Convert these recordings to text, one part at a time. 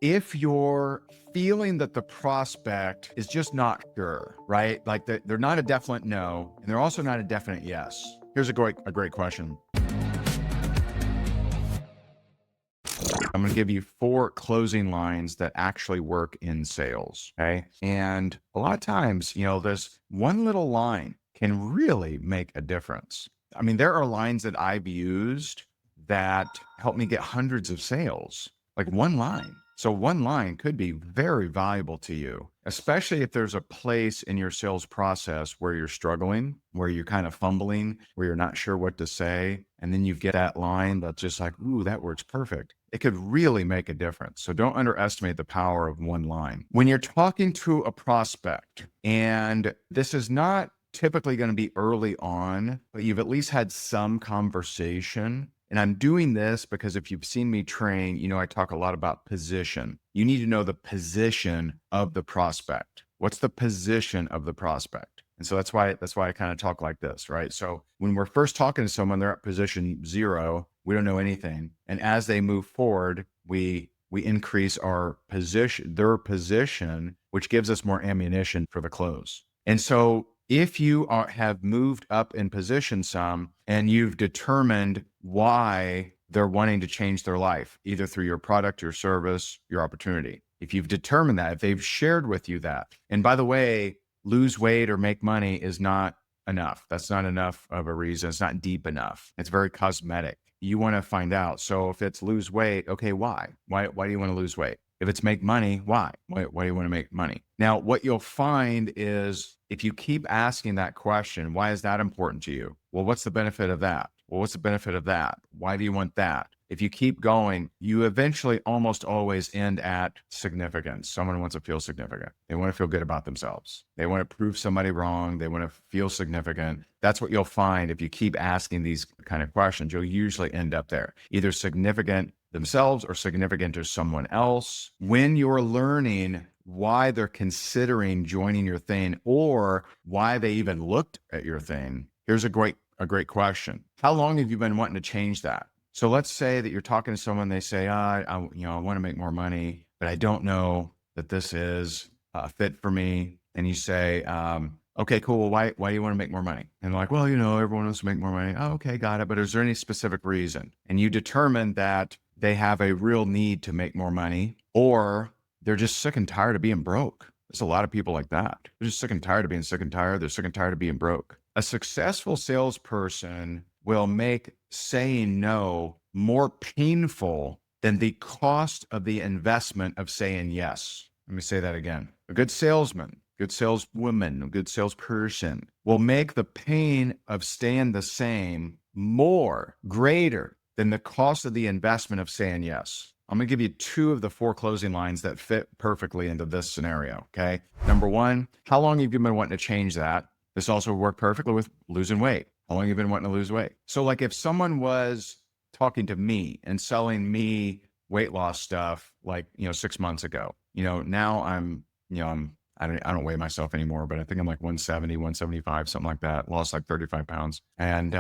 if you're feeling that the prospect is just not sure, right? Like they're not a definite no, and they're also not a definite yes. Here's a great question. I'm going to give you 4 closing lines that actually work in sales. Okay. And a lot of times, this one little line can really make a difference. I mean, there are lines that I've used that help me get hundreds of sales, like one line. So one line could be very valuable to you, especially if there's a place in your sales process where you're struggling, where you're kind of fumbling, where you're not sure what to say. And then you get that line that's just like, ooh, that works perfect. It could really make a difference. So don't underestimate the power of one line. When you're talking to a prospect, and this is not typically going to be early on, but you've at least had some conversation. And I'm doing this because if you've seen me train, I talk a lot about position. You need to know the position of the prospect. What's the position of the prospect? And so that's why I kind of talk like this, right? So when we're first talking to someone, they're at position 0. We don't know anything. And as they move forward, we increase their position, which gives us more ammunition for the close. And so if you have moved up in position some and you've determined why they're wanting to change their life, either through your product, your service, your opportunity, if you've determined that, if they've shared with you that, and by the way, lose weight or make money is not enough. That's not enough of a reason. It's not deep enough. It's very cosmetic. You want to find out. So if it's lose weight, okay, why? Why do you want to lose weight? If it's make money, why? Why do you want to make money? Now, what you'll find is if you keep asking that question, why is that important to you? Well, what's the benefit of that? Well, what's the benefit of that? Why do you want that? If you keep going, you eventually almost always end at significance. Someone wants to feel significant. They want to feel good about themselves. They want to prove somebody wrong. They want to feel significant. That's what you'll find if you keep asking these kind of questions. You'll usually end up there, either significant themselves or significant to someone else. When you're learning why they're considering joining your thing or why they even looked at your thing, here's a great question. How long have you been wanting to change that? So let's say that you're talking to someone, they say, I want to make more money, but I don't know that this is a fit for me. And you say, okay, cool. Well, why do you want to make more money? And they're like, well, everyone wants to make more money. Oh, okay, got it. But is there any specific reason? And you determine that they have a real need to make more money, or they're just sick and tired of being broke. There's a lot of people like that. They're just sick and tired of being sick and tired. They're sick and tired of being broke. A successful salesperson will make saying no more painful than the cost of the investment of saying yes. Let me say that again. A good salesman, good saleswoman, a good salesperson will make the pain of staying the same greater than the cost of the investment of saying yes. I'm going to give you 2 of the 4 closing lines that fit perfectly into this scenario. Okay. Number 1, how long have you been wanting to change that? This also worked perfectly with losing weight. How long have you been wanting to lose weight? So like if someone was talking to me and selling me weight loss stuff like, 6 months ago, now I don't weigh myself anymore, but I think I'm like 170, 175, something like that. Lost like 35 pounds. And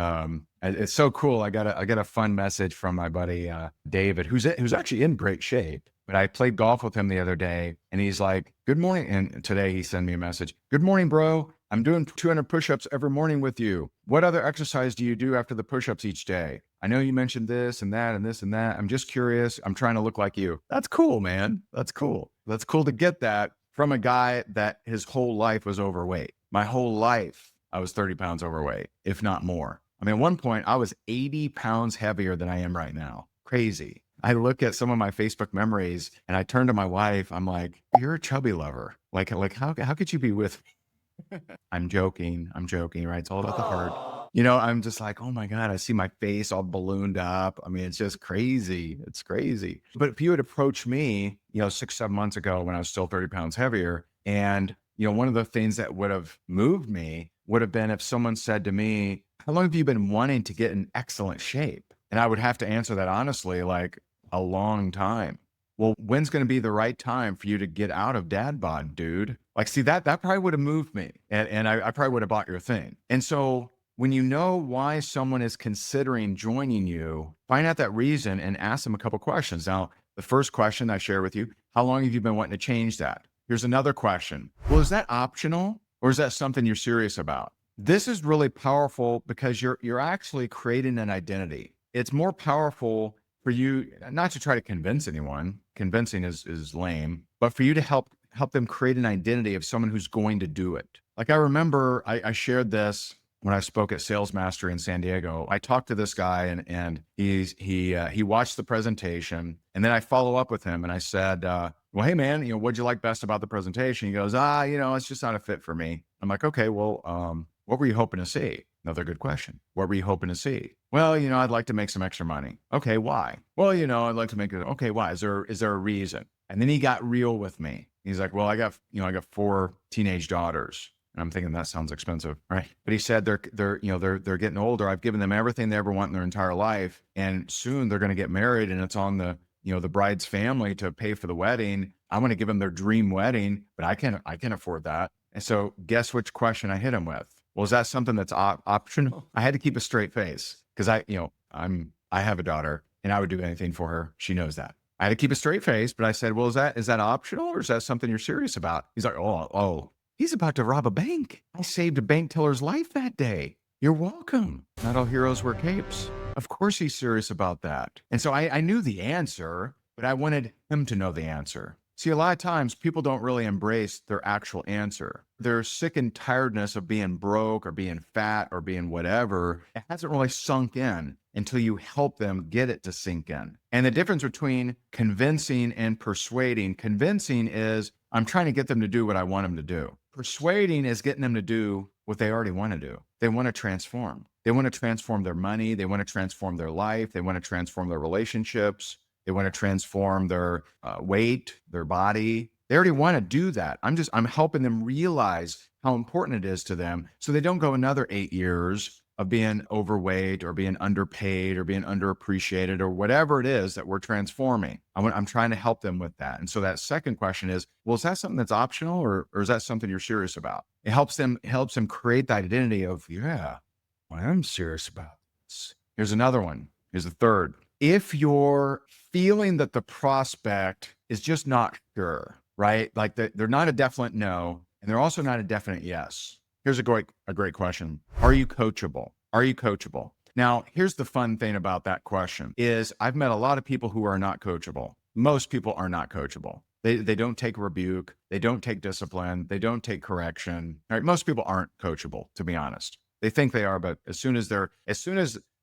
it's so cool. I got a fun message from my buddy, David, who's actually in great shape. But I played golf with him the other day and he's like, good morning. And today he sent me a message. Good morning, bro. I'm doing 200 push-ups every morning with you. What other exercise do you do after the push-ups each day? I know you mentioned this and that and this and that. I'm just curious. I'm trying to look like you. That's cool, man. That's cool. That's cool to get that from a guy that his whole life was overweight. My whole life, I was 30 pounds overweight, if not more. I mean, at one point I was 80 pounds heavier than I am right now. Crazy. I look at some of my Facebook memories and I turn to my wife. I'm like, you're a chubby lover. Like how could you be with me? I'm joking, right? It's all about the heart. I'm just like, oh my God, I see my face all ballooned up. I mean, it's just crazy. It's crazy. But if you had approached me, 6, 7 months ago when I was still 30 pounds heavier, and, one of the things that would have moved me would have been if someone said to me, how long have you been wanting to get in excellent shape? And I would have to answer that honestly, like a long time. Well, when's going to be the right time for you to get out of dad bod, dude? Like, see, that probably would have moved me and I probably would have bought your thing. And so when you know why someone is considering joining you, find out that reason and ask them a couple questions. Now, the first question I share with you, How long have you been wanting to change that? Here's another question. Well, is that optional or is that something you're serious about? This is really powerful because you're actually creating an identity. It's more powerful for you not to try to convince anyone. Convincing is lame, but for you to help them create an identity of someone who's going to do it. Like I remember I shared this when I spoke at Sales Mastery in San Diego. I talked to this guy and he watched the presentation, and then I follow up with him and I said, well, hey man, what'd you like best about the presentation? He goes, it's just not a fit for me. I'm like, okay, well, what were you hoping to see? Another good question. What were you hoping to see? Well, I'd like to make some extra money. Okay, why? Well, I'd like to make it. Okay, why? Is there a reason? And then he got real with me. He's like, well, I got 4 teenage daughters. And I'm thinking that sounds expensive, right? But he said they're getting older. I've given them everything they ever want in their entire life, and soon they're going to get married, and it's on the bride's family to pay for the wedding. I'm going to give them their dream wedding, but I can't afford that. And so, guess which question I hit him with? Well, is that something that's optional? I had to keep a straight face because I have a daughter, and I would do anything for her. She knows that. I had to keep a straight face, but I said, well, is that optional or is that something you're serious about? He's like, oh. He's about to rob a bank. I saved a bank teller's life that day. You're welcome. Not all heroes wear capes. Of course he's serious about that. And so I knew the answer, but I wanted him to know the answer. See, a lot of times people don't really embrace their actual answer. They're sick and tiredness of being broke or being fat or being whatever. It hasn't really sunk in until you help them get it to sink in. And the difference between convincing and persuading, convincing is I'm trying to get them to do what I want them to do. Persuading is getting them to do what they already want to do. They want to transform. They want to transform their money. They want to transform their life. They want to transform their relationships. They want to transform their weight, their body. They already want to do that. I'm helping them realize how important it is to them so they don't go another 8 years of being overweight or being underpaid or being underappreciated or whatever it is that we're transforming. I'm trying to help them with that. And so that second question is, well, is that something that's optional or is that something you're serious about? It helps them create the identity of, yeah, well, I'm serious about this. Here's another one. Here's the third. If you're feeling that the prospect is just not sure, right? Like they're not a definite no, and they're also not a definite yes. Here's a great question. Are you coachable? Are you coachable? Now, here's the fun thing about that question is I've met a lot of people who are not coachable. Most people are not coachable. They don't take rebuke. They don't take discipline. They don't take correction. Right? Most people aren't coachable, to be honest. They think they are, but as soon as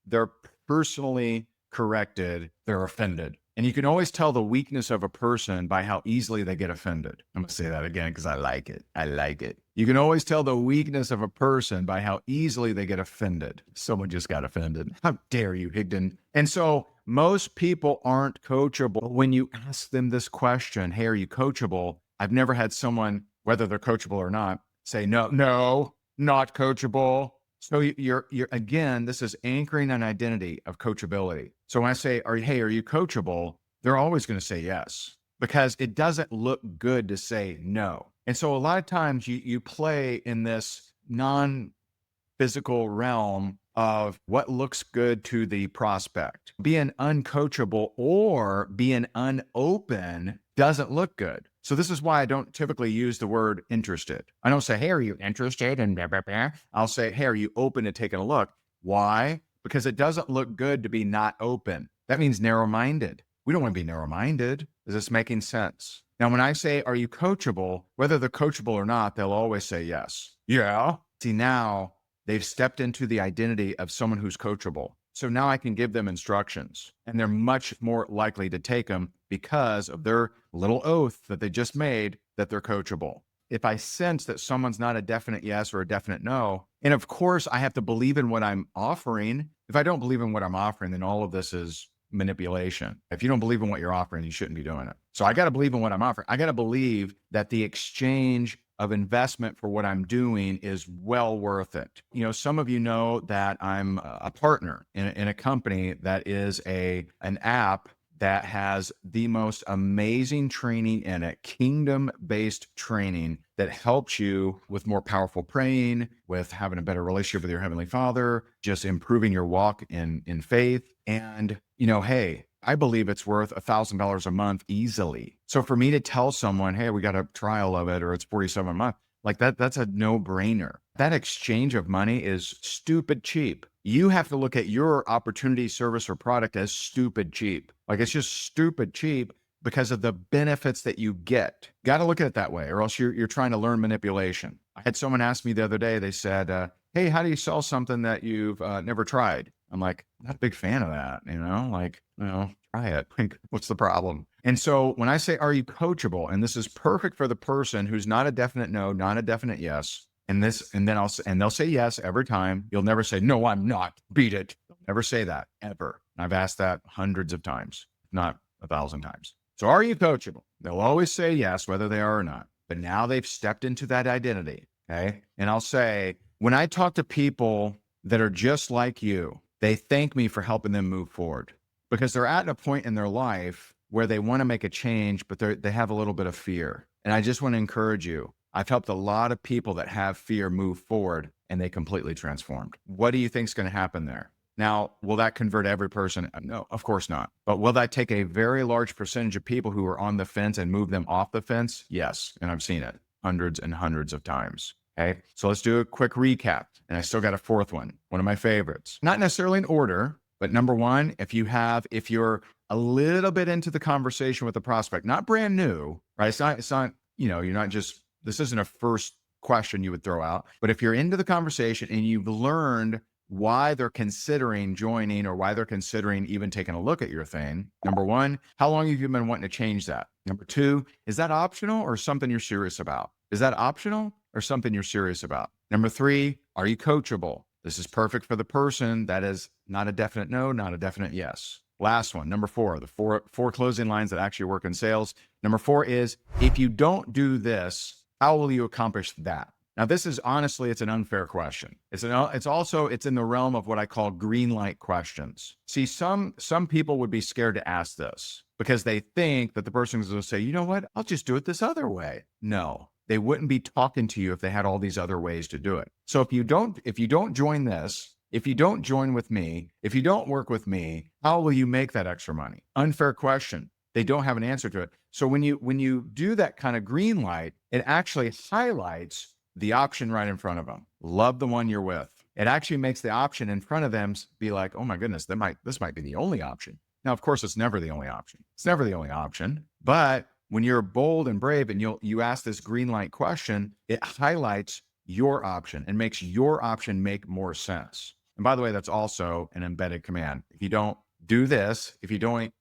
they're personally corrected, they're offended. And you can always tell the weakness of a person by how easily they get offended. I'm going to say that again because I like it. I like it. You can always tell the weakness of a person by how easily they get offended. Someone just got offended. How dare you, Higdon? And so most people aren't coachable. When you ask them this question, hey, are you coachable? I've never had someone, whether they're coachable or not, say, no, not coachable. So you're again, this is anchoring an identity of coachability. So when I say, are you coachable? They're always going to say yes, because it doesn't look good to say no. And so a lot of times you play in this non-physical realm of what looks good to the prospect. Being uncoachable or being unopen doesn't look good. So this is why I don't typically use the word interested. I don't say, hey, are you interested? And blah, blah, blah. I'll say, hey, are you open to taking a look? Why? Because it doesn't look good to be not open. That means narrow-minded. We don't want to be narrow-minded. Is this making sense? Now, when I say, are you coachable? Whether they're coachable or not, they'll always say yes. Yeah. See, now they've stepped into the identity of someone who's coachable. So now I can give them instructions, and they're much more likely to take them because of their little oath that they just made that they're coachable. If I sense that someone's not a definite yes or a definite no, and of course I have to believe in what I'm offering. If I don't believe in what I'm offering, then all of this is manipulation. If you don't believe in what you're offering, you shouldn't be doing it. So I got to believe in what I'm offering. I got to believe that the exchange of investment for what I'm doing is well worth it. Some of you know that I'm a partner in a company that is an app that has the most amazing training in it, kingdom-based training that helps you with more powerful praying, with having a better relationship with your Heavenly Father, just improving your walk in faith. And, hey, I believe it's worth $1,000 a month easily. So for me to tell someone, hey, we got a trial of it, or it's $47 a month, like that's a no-brainer. That exchange of money is stupid cheap. You have to look at your opportunity, service, or product as stupid cheap. Like it's just stupid cheap because of the benefits that you get. Got to look at it that way, or else you're trying to learn manipulation. I had someone ask me the other day, they said, hey, how do you sell something that you've never tried? I'm like, not a big fan of that, try it. Like, what's the problem? And so when I say, are you coachable? And this is perfect for the person who's not a definite no, not a definite yes. And they'll say yes every time. You'll never say, no, I'm not. Beat it. Never say that ever. And I've asked that hundreds of times, not 1,000 times. So are you coachable? They'll always say yes, whether they are or not. But now they've stepped into that identity. Okay. And I'll say, when I talk to people that are just like you, they thank me for helping them move forward because they're at a point in their life where they want to make a change, but they have a little bit of fear. And I just want to encourage you. I've helped a lot of people that have fear move forward and they completely transformed. What do you think is going to happen there? Now, will that convert every person? No, of course not. But will that take a very large percentage of people who are on the fence and move them off the fence? Yes. And I've seen it hundreds and hundreds of times. Okay. So let's do a quick recap. And I still got a fourth one of my favorites. Not necessarily in order, but number one, if you're a little bit into the conversation with the prospect, not brand new, right? It's not, you're not just, this isn't a first question you would throw out, but if you're into the conversation and you've learned why they're considering joining or why they're considering even taking a look at your thing. Number one, how long have you been wanting to change that? Number two, is that optional or something you're serious about? Is that optional or something you're serious about? Number three, are you coachable? This is perfect for the person that is not a definite no, not a definite yes. Last one, number four, the four closing lines that actually work in sales. Number four is, if you don't do this, how will you accomplish that? Now, this is honestly, it's an unfair question. It's in the realm of what I call green light questions. See, some people would be scared to ask this because they think that the person is going to say, you know what, I'll just do it this other way. No, they wouldn't be talking to you if they had all these other ways to do it. So if you don't join this, if you don't join with me, if you don't work with me, how will you make that extra money? Unfair question. They don't have an answer to it. So when you do that kind of green light, it actually highlights the option right in front of them. Love the one you're with. It actually makes the option in front of them be like, oh my goodness, this might be the only option. Now, of course, it's never the only option. It's never the only option. But when you're bold and brave and you ask this green light question, it highlights your option and makes your option make more sense. And by the way, that's also an embedded command. If you don't do this, if you don't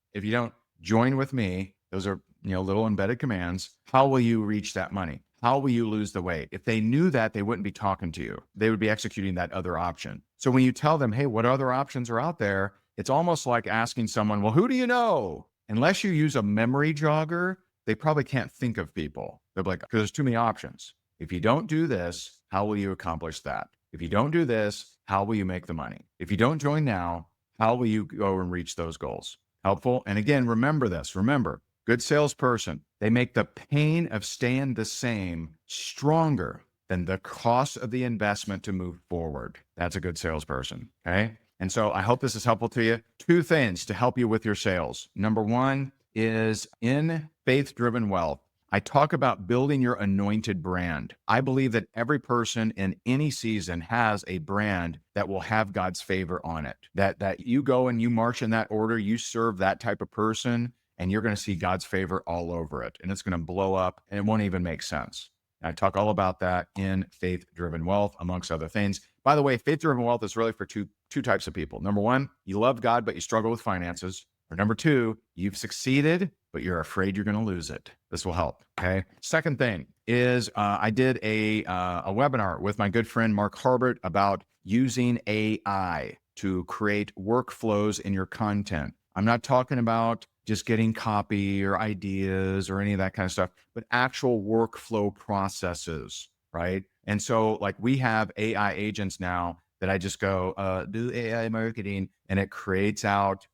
join with me, those are little embedded commands. How will you reach that money? How will you lose the weight? If they knew that, they wouldn't be talking to you. They would be executing that other option. So when you tell them, hey, what other options are out there? It's almost like asking someone, well, who do you know? Unless you use a memory jogger, they probably can't think of people. They're like, because there's too many options. If you don't do this, how will you accomplish that? If you don't do this, how will you make the money? If you don't join now, how will you go and reach those goals? Helpful? And again, remember this. Remember, good salesperson, they make the pain of staying the same stronger than the cost of the investment to move forward. That's a good salesperson, okay? And so I hope this is helpful to you. Two things to help you with your sales. Number one is in Faith-Driven Wealth, I talk about building your anointed brand. I believe that every person in any season has a brand that will have God's favor on it. That you go and you march in that order, you serve that type of person, and you're going to see God's favor all over it. And it's going to blow up and it won't even make sense. I talk all about that in Faith-Driven Wealth, amongst other things. By the way, Faith-Driven Wealth is really for two types of people. Number one, you love God, but you struggle with finances. Or number two, you've succeeded, but you're afraid you're going to lose it. This will help. Okay. Second thing is I did a webinar with my good friend Mark Harbert about using AI to create workflows in your content. I'm not talking about just getting copy or ideas or any of that kind of stuff, but actual workflow processes, right? And so like we have AI agents now that I just go do AI marketing, and it creates out,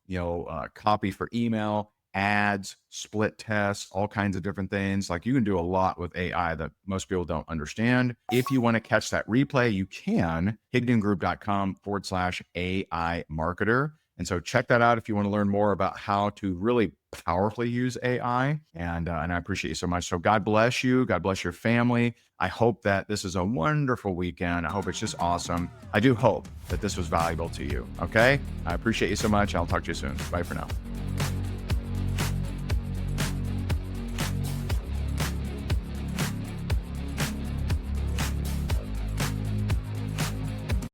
copy for email, ads, split tests, all kinds of different things. Like you can do a lot with AI that most people don't understand. If you want to catch that replay, you can, higdongroup.com/AI marketer. And so check that out if you want to learn more about how to really powerfully use AI. And I appreciate you so much. So God bless you. God bless your family. I hope that this is a wonderful weekend. I hope it's just awesome. I do hope that this was valuable to you. Okay. I appreciate you so much. I'll talk to you soon. Bye for now.